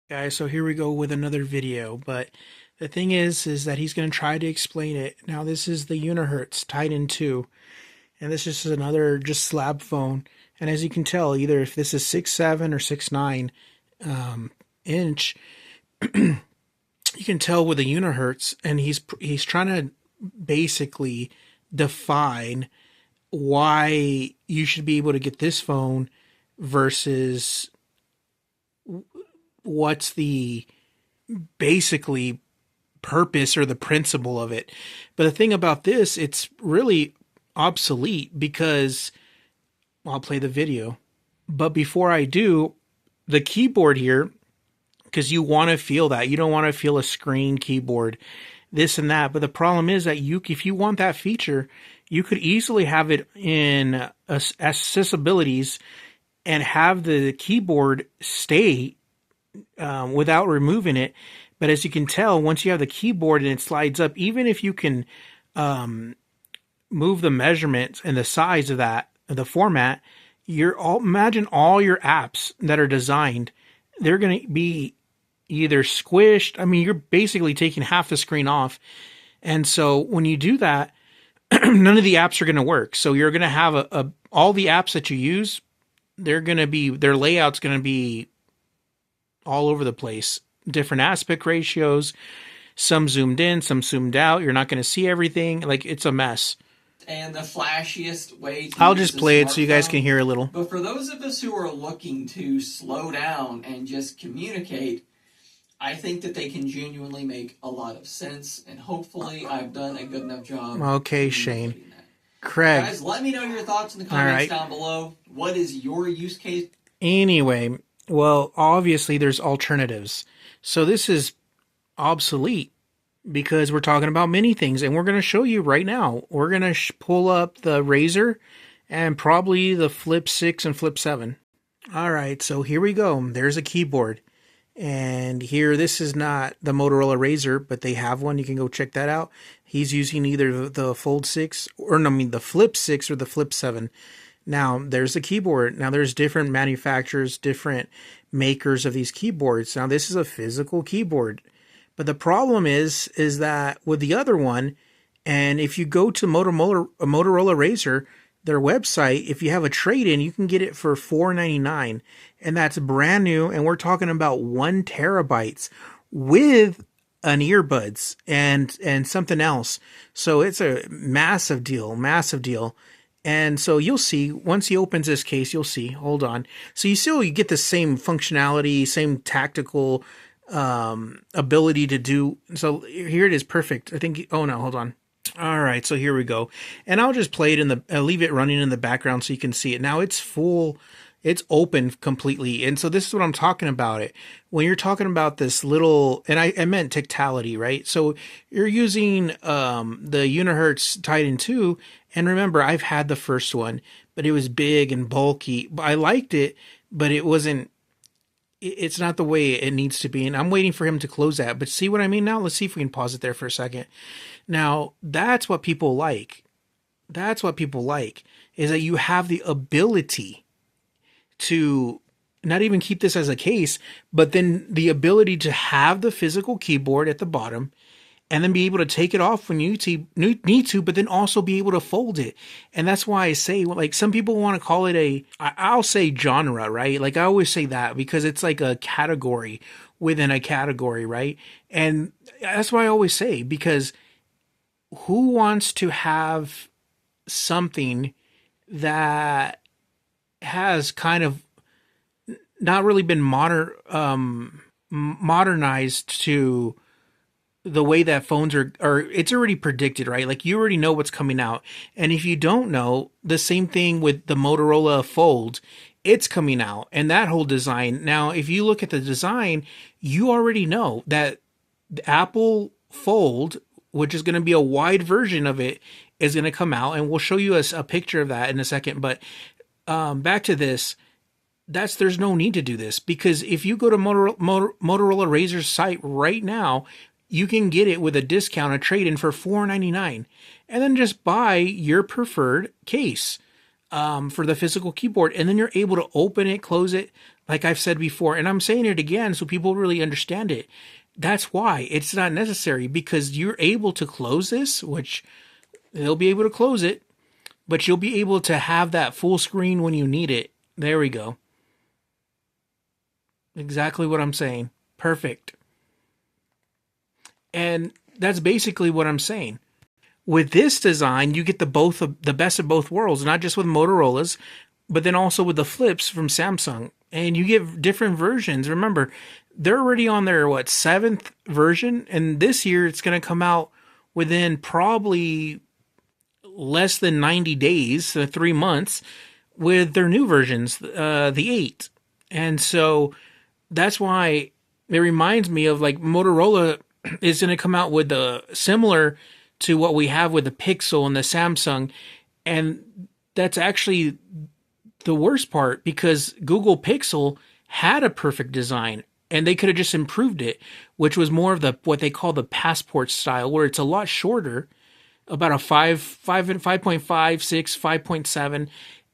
Guys, so here we go with another video, but the thing is that he's going to try to explain it. Now this is the Unihertz Titan 2, and this is another just slab phone. And as you can tell, either if this is 6.7 or 6.9 inch, you can tell with the Unihertz, and he's trying to basically define why you should be able to get this phone versus what's the basically purpose or the principle of it. But the thing about this, it's really obsolete because I'll play the video. But before I do, the keyboard here, because you want to feel that. You don't want to feel a screen keyboard, this and that. But the problem is that if you want that feature, you could easily have it in accessibilities and have the keyboard stay without removing it. But as you can tell, once you have the keyboard and it slides up, even if you can move the measurements and the size of that, the format, imagine all your apps that are designed, they're going to be either squished. I mean, you're basically taking half the screen off. And so when you do that, none of the apps are going to work. So you're going to have all the apps that you use, their layout's going to be all over the place. Different aspect ratios, some zoomed in, some zoomed out. You're not going to see everything. Like, it's a mess. And the flashiest way to I'll just play it so you guys can hear a little. But for those of us who are looking to slow down and just communicate, I think that they can genuinely make a lot of sense, and hopefully I've done a good enough job. Okay, Shane. Craig. Guys, let me know your thoughts in the comments down below. What is your use case? Anyway, well, obviously there's alternatives. So this is obsolete because we're talking about many things, and we're going to show you right now. We're going to pull up the Razer and probably the Flip 6 and Flip 7. All right, so here we go. There's a keyboard. And here, this is not the Motorola Razer, but they have one. You can go check that out. He's using either the Fold 6, the Flip 6 or the Flip 7. Now, there's the keyboard. Now, there's different manufacturers, different makers of these keyboards. Now, this is a physical keyboard. But the problem is that with the other one, and if you go to Motorola Razer, their website, if you have a trade-in, you can get it for $499, and that's brand new. And we're talking about 1 terabytes with an earbuds and something else. So it's a massive deal. And so you'll see once he opens this case, you'll see. Hold on. So you get the same functionality, same tactical ability to do. So here it is, perfect. I think. Oh no, hold on. All right, so here we go. And I'll just play it leave it running in the background so you can see it. Now it's full, it's open completely. And so this is what I'm talking about it. When you're talking about this little, and I meant tactility, right? So you're using the Unihertz Titan 2. And remember, I've had the first one, but it was big and bulky. I liked it, but it's not the way it needs to be. And I'm waiting for him to close that. But see what I mean now? Let's see if we can pause it there for a second. Now, that's what people like. That's what people like, is that you have the ability to not even keep this as a case, but then the ability to have the physical keyboard at the bottom and then be able to take it off when you need to, but then also be able to fold it. And that's why I say, like, some people want to call it I'll say genre, right? Like, I always say that because it's like a category within a category, right? And that's why I always say, because who wants to have something that has kind of not really been modernized to the way that phones are, it's already predicted, right? Like, you already know what's coming out. And if you don't know, the same thing with the Motorola Fold, it's coming out, and that whole design. Now, if you look at the design, you already know that the Apple Fold, which is going to be a wide version of it, is going to come out, and we'll show you a picture of that in a second. But back to this, there's no need to do this, because if you go to Motorola Razer's site right now, you can get it with a discount, a trade-in for $499, and then just buy your preferred case for the physical keyboard, and then you're able to open it, close it Like I've said before, and I'm saying it again so people really understand it. That's why it's not necessary, because you're able to close this, which they'll be able to close it, but you'll be able to have that full screen when you need it. There we go. Exactly what I'm saying. Perfect. And that's basically what I'm saying. With this design, you get the best of both worlds, not just with Motorola's, but then also with the flips from Samsung. And you get different versions. Remember, they're already on their seventh version, and this year it's going to come out within probably less than 90 days, so 3 months, with their new versions, the 8. And so that's why it reminds me of like Motorola is going to come out with a similar to what we have with the Pixel and the Samsung. And that's actually the worst part, because Google Pixel had a perfect design and they could have just improved it, which was more of the what they call the passport style, where it's a lot shorter, about a 5.5, 5.7,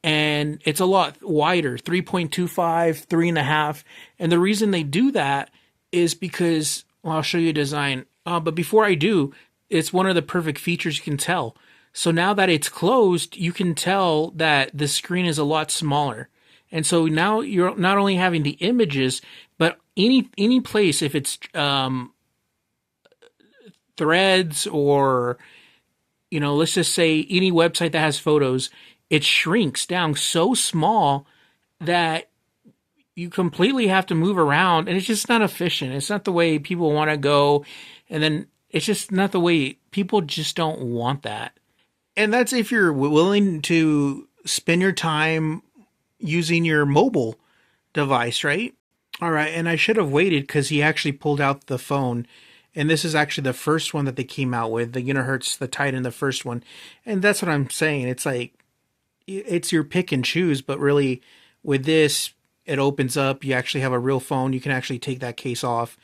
and it's a lot wider, 3.25, 3.5. And the reason they do that is because, well, I'll show you a design. But before I do, it's one of the perfect features you can tell. So now that it's closed, you can tell that the screen is a lot smaller. And so now you're not only having the images, but any place, if it's Threads or, let's just say any website that has photos, it shrinks down so small that you completely have to move around, and it's just not efficient. It's not the way people want to go. And then it's just not the way people just don't want that. And that's if you're willing to spend your time using your mobile device, right? All right. And I should have waited because he actually pulled out the phone. And this is actually the first one that they came out with, the Unihertz, the Titan, the first one. And that's what I'm saying. It's like, it's your pick and choose, but really with this, it opens up. You actually have a real phone. You can actually take that case off.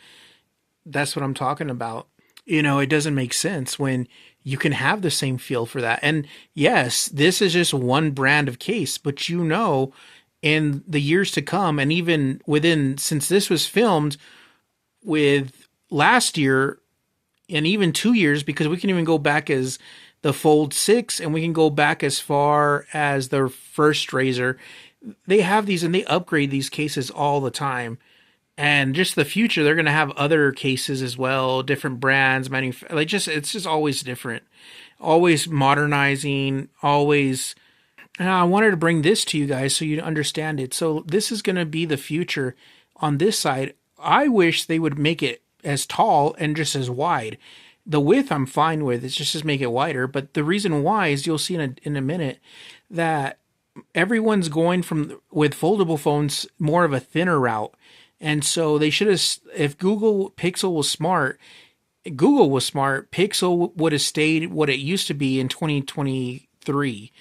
That's what I'm talking about. It doesn't make sense when you can have the same feel for that. And yes, this is just one brand of case, but in the years to come, and even since this was filmed with last year and even 2 years, because we can even go back as the Fold 6 and we can go back as far as their first Razr. They have these and they upgrade these cases all the time. And just the future, they're going to have other cases as well, different brands, it's just always different, always modernizing, always. And I wanted to bring this to you guys so you understand it. So this is going to be the future on this side. I wish they would make it as tall and just as wide. The width I'm fine with. It's just make it wider. But the reason why is you'll see in a minute that everyone's going with foldable phones more of a thinner route. And so they should have, if Google Pixel was smart, Pixel would have stayed what it used to be in 2023,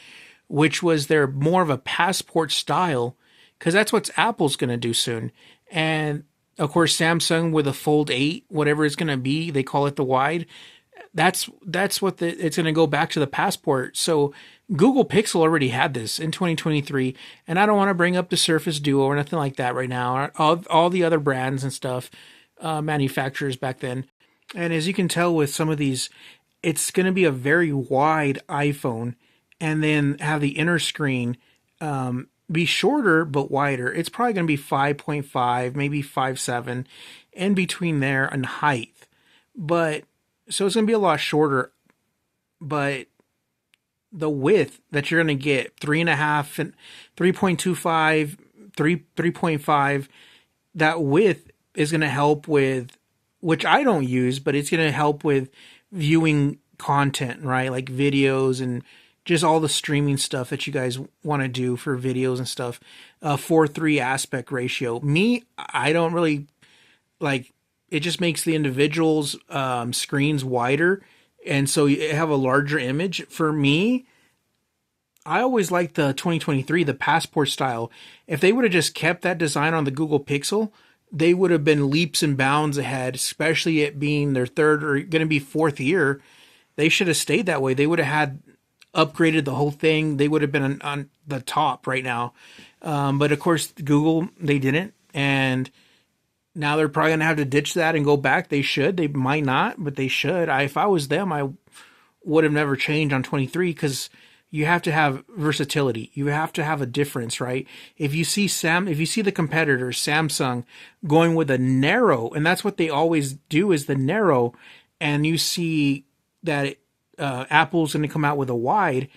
which was their more of a passport style, because that's what Apple's going to do soon. And of course, Samsung with a Fold 8, whatever it's going to be, they call it the wide. That's what it's going to go back to the passport. So Google Pixel already had this in 2023, and I don't want to bring up the Surface Duo or nothing like that right now. All the other brands and stuff, manufacturers back then. And as you can tell with some of these, it's going to be a very wide iPhone, and then have the inner screen be shorter but wider. It's probably going to be 5.5, maybe 5.7, in between there in height. But so it's going to be a lot shorter, but the width that you're going to get, 3.5 and 3.25, 3.5, that width is going to help with, which I don't use, but it's going to help with viewing content, right? Like videos and just all the streaming stuff that you guys want to do for videos and stuff. 4:3 aspect ratio. I don't really like. It just makes the individual's screens wider, and so you have a larger image. For me, I always liked the 2023, the passport style. If they would have just kept that design on the Google Pixel, they would have been leaps and bounds ahead, especially it being their third or going to be fourth year. They should have stayed that way. They would have had upgraded the whole thing. They would have been on the top right now. But of course, Google, they didn't. And now they're probably going to have to ditch that and go back. They should. They might not, but they should. If I was them, I would have never changed on 23 because you have to have versatility. You have to have a difference, right? If you see the competitors, Samsung, going with a narrow, and that's what they always do is the narrow, and you see that Apple's going to come out with a wide.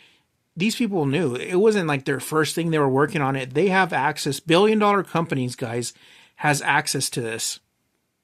These people knew it wasn't like their first thing they were working on it. They have access. $1 billion companies, guys, has access to this.